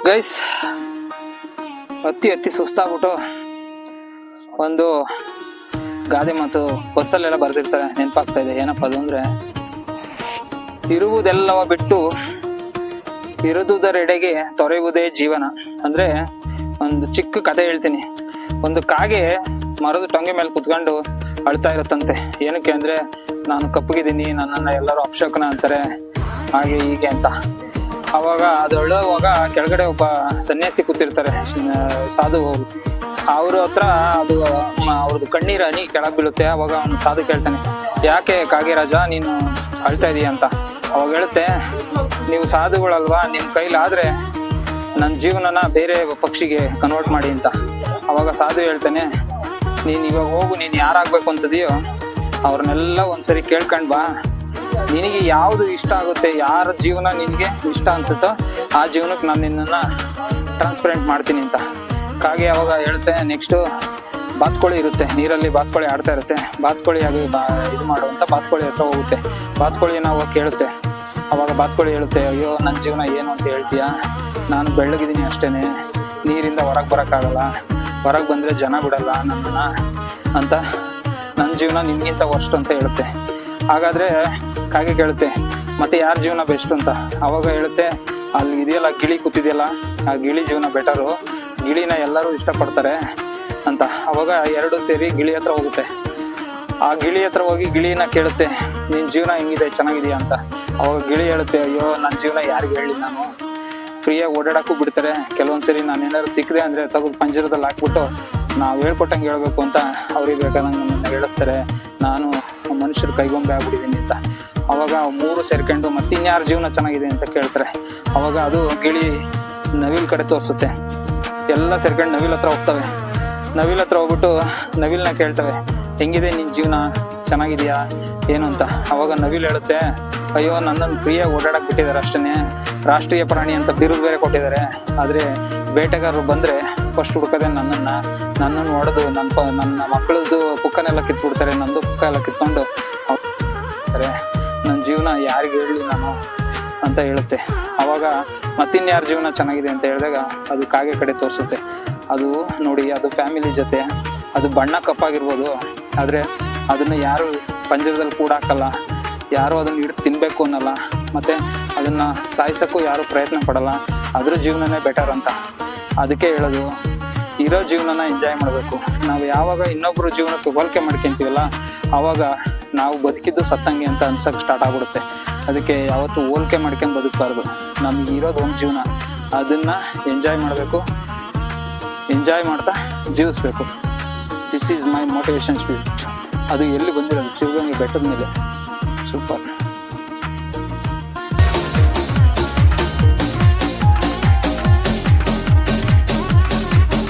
Guys, ಹತ್ತಿ ಸುಸ್ತಾಗ್ಬಿಟ್ಟು ಒಂದು ಗಾದೆ ಮಾತು ಬಸ್ಸಲ್ಲೆಲ್ಲ ಬರ್ದಿರ್ತಾರೆ, ನೆನಪಾಗ್ತಾ ಇದೆ. ಏನಪ್ಪ ಅದು ಅಂದ್ರೆ, ಇರುವುದೆಲ್ಲವ ಬಿಟ್ಟು ಇರುವುದರೆಡೆಗೆ ತೊರೆಯುವುದೇ ಜೀವನ. ಅಂದ್ರೆ ಒಂದು ಚಿಕ್ಕ ಕಥೆ ಹೇಳ್ತೀನಿ. ಒಂದು ಕಾಗೆ ಮರದ ಟೊಂಗೆ ಮೇಲೆ ಕುತ್ಕೊಂಡು ಅಳ್ತಾ ಇರುತ್ತಂತೆ. ಏನಕ್ಕೆ ಅಂದ್ರೆ, ನಾನು ಕಪ್ಪಗಿದ್ದೀನಿ, ನನ್ನನ್ನ ಎಲ್ಲರೂ ಅಪಶಕನ ಅಂತಾರೆ, ಹಾಗೆ ಹೀಗೆ ಅಂತ. ಅವಾಗ ಅದು ಅಳುವಾಗ ಕೆಳಗಡೆ ಒಬ್ಬ ಸನ್ಯಾಸಿ ಕೂತಿರ್ತಾರೆ, ಸಾಧು. ಅವ್ರ ಹತ್ರ ಅದು ಅವ್ರದ್ದು ಕಣ್ಣೀರ ಹನಿ ಕೆಳಗೆ ಬೀಳುತ್ತೆ. ಅವಾಗ ಅವ್ನು ಸಾಧು ಕೇಳ್ತಾನೆ, ಯಾಕೆ ಕಾಗೆ ರಾಜ ನೀನು ಅಳ್ತಾ ಇದೀಯ ಅಂತ. ಅವಾಗ ಹೇಳುತ್ತೆ, ನೀವು ಸಾಧುಗಳಲ್ವಾ, ನಿಮ್ಮ ಕೈಲಾದ್ರೆ ನನ್ನ ಜೀವನನ ಬೇರೆ ಪಕ್ಷಿಗೆ ಕನ್ವರ್ಟ್ ಮಾಡಿ ಅಂತ. ಅವಾಗ ಸಾಧು ಹೇಳ್ತಾನೆ, ನೀನು ಇವಾಗ ಹೋಗು, ನೀನು ಯಾರಾಗಬೇಕು ಅಂತದೆಯೋ ಅವ್ರನ್ನೆಲ್ಲ ಒಂದ್ಸರಿ ಕೇಳ್ಕೊಂಡ್ ಬಾ. ನಿನಗೆ ಯಾವುದು ಇಷ್ಟ ಆಗುತ್ತೆ, ಯಾರ ಜೀವನ ನಿನಗೆ ಇಷ್ಟ ಅನ್ಸುತ್ತೋ ಆ ಜೀವನಕ್ಕೆ ನಾನು ನಿನ್ನನ್ನು ಟ್ರಾನ್ಸ್ಪರೆಂಟ್ ಮಾಡ್ತೀನಿ ಅಂತ. ಕಾಗೆ ಅವಾಗ ಹೇಳುತ್ತೆ, ನೆಕ್ಸ್ಟು ಬಾತ್ಕೋಳಿ ಇರುತ್ತೆ, ನೀರಲ್ಲಿ ಬಾತ್ಕೋಳಿ ಆಡ್ತಾ ಇರುತ್ತೆ. ಬಾತ್ಕೋಳಿ ಆಗಿ ಇದು ಮಾಡುವಂತ ಬಾತ್ಕೋಳಿ ಹತ್ರ ಹೋಗುತ್ತೆ. ಬಾತ್ಕೋಳಿ ನಾವು ಕೇಳುತ್ತೆ. ಅವಾಗ ಬಾತ್ಕೋಳಿ ಹೇಳುತ್ತೆ, ಅಯ್ಯೋ ನನ್ನ ಜೀವನ ಏನು ಅಂತ ಹೇಳ್ತೀಯಾ, ನಾನು ಬೆಳ್ಳಗಿದ್ದೀನಿ ಅಷ್ಟೇನೆ, ನೀರಿಂದ ಹೊರಗೆ ಬರೋಕ್ಕಾಗಲ್ಲ, ಹೊರಗೆ ಬಂದರೆ ಜನ ಬಿಡಲ್ಲ ನನ್ನನ್ನು ಅಂತ, ನನ್ನ ಜೀವನ ನಿಮಗಿಂತ ವರ್ಸ್ಟ್ ಅಂತ ಹೇಳುತ್ತೆ. ಹಾಗಾದರೆ ಕಾಗೆ ಕೇಳುತ್ತೆ, ಮತ್ತೆ ಯಾರ ಜೀವನ ಬೆಸ್ಟ್ ಅಂತ. ಅವಾಗ ಹೇಳುತ್ತೆ, ಅಲ್ಲಿ ಇದೆಯಲ್ಲ ಗಿಳಿ ಕೂತಿದೆಯಲ್ಲ, ಆ ಗಿಳಿ ಜೀವನ ಬೆಟರು, ಗಿಳಿನ ಎಲ್ಲರೂ ಇಷ್ಟಪಡ್ತಾರೆ ಅಂತ. ಅವಾಗ ಎರಡು ಸೇರಿ ಗಿಳಿ ಹತ್ರ ಹೋಗುತ್ತೆ. ಆ ಗಿಳಿ ಹತ್ರ ಹೋಗಿ ಗಿಳಿನ ಕೇಳುತ್ತೆ, ನಿನ್ನ ಜೀವನ ಹೆಂಗಿದೆ, ಚೆನ್ನಾಗಿದೆಯಾ ಅಂತ. ಅವಾಗ ಗಿಳಿ ಹೇಳುತ್ತೆ, ಅಯ್ಯೋ ನನ್ನ ಜೀವನ ಯಾರಿಗೆ ಹೇಳಿ, ನಾನು ಫ್ರೀಯಾಗಿ ಓಡಾಡಕ್ಕೂ ಬಿಡ್ತಾರೆ, ಕೆಲವೊಂದ್ಸರಿ ನಾನು ಏನಾದ್ರು ಸಿಕ್ಕದೆ ಅಂದರೆ ತೆಗೆದು ಪಂಜರದಲ್ಲಿ ಹಾಕ್ಬಿಟ್ಟು ನಾವು ಹೇಳ್ಕೊಟ್ಟಂಗೆ ಹೇಳ್ಬೇಕು ಅಂತ ಅವ್ರಿಗೆ ಬೇಕಾದಂಗೆ ನಮ್ಮನ್ನು ಹೇಳಿಸ್ತಾರೆ, ನಾನು ಮನುಷ್ಯರ ಕೈಗೊಂಬೆ ಆಗ್ಬಿಟ್ಟಿದ್ದೀನಿ ಅಂತ. ಅವಾಗ ಮೂರು ಸೇರ್ಕೊಂಡು ಮತ್ತೆ ಇನ್ಯಾರ ಜೀವನ ಚೆನ್ನಾಗಿದೆ ಅಂತ ಕೇಳ್ತಾರೆ. ಅವಾಗ ಅದು ಗಿಳಿ ನವಿಲ್ ಕಡೆ ತೋರಿಸುತ್ತೆ. ಎಲ್ಲ ಸೇರ್ಕೊಂಡು ನವಿಲ್ ಹತ್ರ ಹೋಗ್ತವೆ. ನವಿಲ್ ಹತ್ರ ಹೋಗ್ಬಿಟ್ಟು ನವಿಲ್ನ ಕೇಳ್ತವೆ, ಹೆಂಗಿದೆ ನಿನ್ನ ಜೀವನ, ಚೆನ್ನಾಗಿದೆಯಾ ಏನು ಅಂತ. ಅವಾಗ ನವಿಲ್ ಹೇಳುತ್ತೆ, ಅಯ್ಯೋ ನನ್ನನ್ನು ಫ್ರೀಯಾಗಿ ಓಡಾಡಕ್ಕೆ ಬಿಟ್ಟಿದ್ದಾರೆ ಅಷ್ಟೇ, ರಾಷ್ಟ್ರೀಯ ಪ್ರಾಣಿ ಅಂತ ಬಿರುದು ಬೇರೆ ಕೊಟ್ಟಿದ್ದಾರೆ, ಆದರೆ ಬೇಟೆಗಾರರು ಬಂದರೆ ಫಸ್ಟ್ ಹುಡ್ಕೋದೆ ನನ್ನನ್ನು ಹೊಡೆದು ನನ್ನ ಮಕ್ಕಳದ್ದು ಪುಕ್ಕನೆಲ್ಲ ಕಿತ್ಬಿಡ್ತಾರೆ, ನಂದು ಪುಕ್ಕ ಎಲ್ಲ ಕಿತ್ಕೊಂಡು ನನ್ನ ಜೀವನ ಯಾರಿಗೆ ಹೇಳಲಿ ನಾನು ಅಂತ ಹೇಳುತ್ತೆ. ಅವಾಗ ಮತ್ತಿನ್ಯಾರ ಜೀವನ ಚೆನ್ನಾಗಿದೆ ಅಂತ ಹೇಳಿದಾಗ ಅದು ಕಾಗೆ ಕಡೆ ತೋರಿಸುತ್ತೆ. ಅದು ನೋಡಿ, ಅದು ಫ್ಯಾಮಿಲಿ ಜೊತೆ, ಅದು ಬಣ್ಣ ಕಪ್ಪಾಗಿರ್ಬೋದು, ಆದರೆ ಅದನ್ನು ಯಾರು ಪಂಜರದಲ್ಲಿ ಕೂಡ ಹಾಕಲ್ಲ, ಯಾರು ಅದನ್ನು ಹಿಡಿದು ತಿನ್ನಬೇಕು ಅನ್ನಲ್ಲ, ಮತ್ತು ಅದನ್ನು ಸಾಯಿಸೋಕ್ಕೂ ಯಾರು ಪ್ರಯತ್ನ ಪಡಲ್ಲ, ಅದ್ರ ಜೀವನನೇ ಬೆಟರ್ ಅಂತ. ಅದಕ್ಕೆ ಹೇಳೋದು, ಇರೋ ಜೀವನನ ಎಂಜಾಯ್ ಮಾಡಬೇಕು. ನಾವು ಯಾವಾಗ ಇನ್ನೊಬ್ಬರು ಜೀವನಕ್ಕೆ ಹೋಲಿಕೆ ಮಾಡ್ಕೊಂತೀವಲ್ಲ, ಆವಾಗ ನಾವು ಬದುಕಿದ್ದು ಸತ್ತಂಗೆ ಅಂತ ಅನ್ಸೋಕ್ಕೆ ಸ್ಟಾರ್ಟ್ ಆಗ್ಬಿಡುತ್ತೆ. ಅದಕ್ಕೆ ಯಾವತ್ತೂ ಹೋಲಿಕೆ ಮಾಡ್ಕೊಂಡು ಬದುಕಬಾರ್ದು. ನಮಗೆ ಇರೋದು ಒಂದು ಜೀವನ, ಅದನ್ನು ಎಂಜಾಯ್ ಮಾಡಬೇಕು, ಎಂಜಾಯ್ ಮಾಡ್ತಾ ಜೀವಿಸ್ಬೇಕು. This is my motivation speech. ಅದು ಎಲ್ಲಿ ಬಂದಿರೋದು, ಶಿವಗಂಗೆ ಬೆಟ್ಟದ ಮೇಲೆ. ಸೂಪರ್.